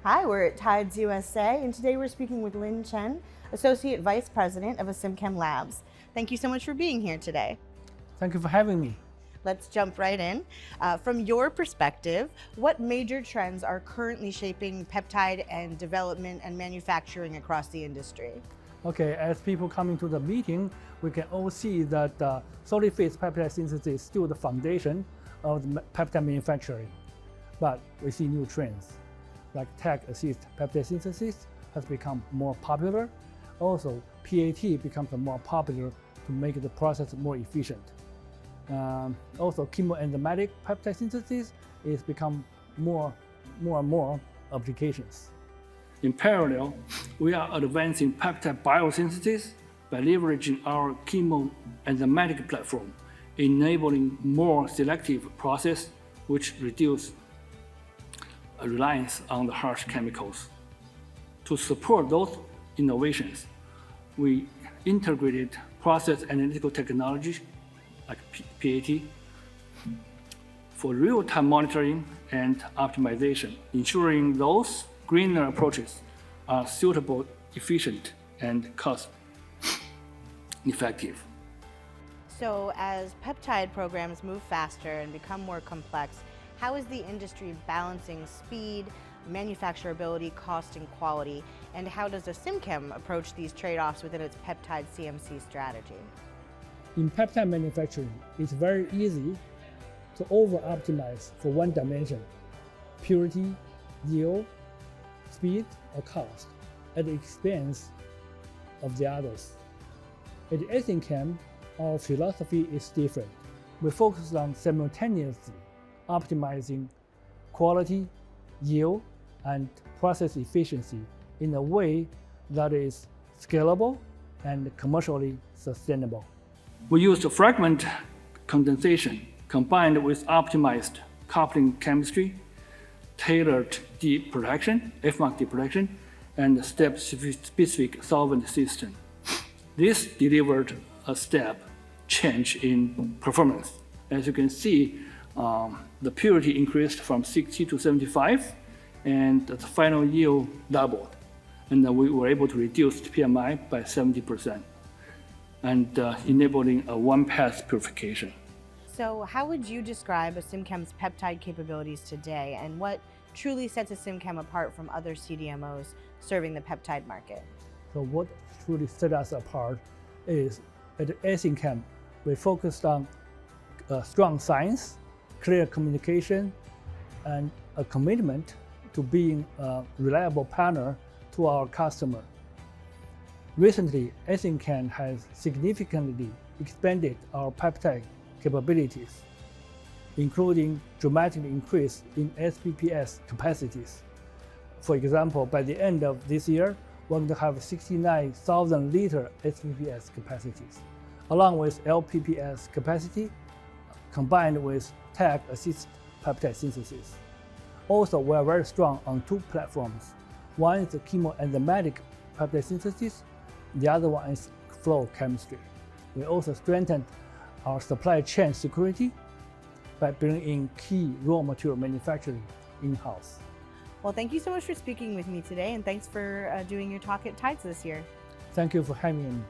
Hi, we're at Tides USA, and today we're speaking with Lin Chen, Associate Vice President of Asymchem Labs. Thank you so much for being here today. Thank you for having me. Let's jump right in. From your perspective, what major trends are currently shaping peptide and development and manufacturing across the industry? Okay, as people coming to the meeting, we can all see that solid phase peptide synthesis is still the foundation of the peptide manufacturing. But we see new trends, like tag-assist peptide synthesis has become more popular. Also, PAT becomes more popular to make the process more efficient. Also, chemoenzymatic peptide synthesis is become more and more applications. In parallel, we are advancing peptide biosynthesis by leveraging our chemoenzymatic platform, enabling more selective process which reduce reliance on the harsh chemicals. To support those innovations, we integrated process analytical technology like PAT for real-time monitoring and optimization, ensuring those greener approaches are suitable, efficient, and cost-effective. So as peptide programs move faster and become more complex, how is the industry balancing speed, manufacturability, cost, and quality? And how does Asymchem approach these trade-offs within its peptide CMC strategy? In peptide manufacturing, it's very easy to over-optimize for one dimension: purity, yield, speed, or cost, at the expense of the others. At Asymchem, our philosophy is different. We focus on simultaneously optimizing quality, yield, and process efficiency in a way that is scalable and commercially sustainable. We used fragment condensation combined with optimized coupling chemistry, tailored deprotection, F-mark deprotection, and step-specific solvent system. This delivered a step change in performance. As you can see, the purity increased from 60 to 75, and the final yield doubled. And we were able to reduce the PMI by 70%, and enabling a one-pass purification. So how would you describe Asymchem's peptide capabilities today, and what truly sets Asymchem apart from other CDMOs serving the peptide market? So what truly set us apart is at Asymchem, we focused on strong science, clear communication, and a commitment to being a reliable partner to our customer. Recently, Asymchem has significantly expanded our peptide capabilities, including dramatic increase in SPPS capacities. For example, by the end of this year, we're going to have 69,000 liter SPPS capacities, along with LPPS capacity, combined with tag-assist peptide synthesis. Also, we are very strong on two platforms. One is the chemoenzymatic peptide synthesis, the other one is flow chemistry. We also strengthened our supply chain security by bringing in key raw material manufacturing in-house. Well, thank you so much for speaking with me today, and thanks for doing your talk at Tides this year. Thank you for having me.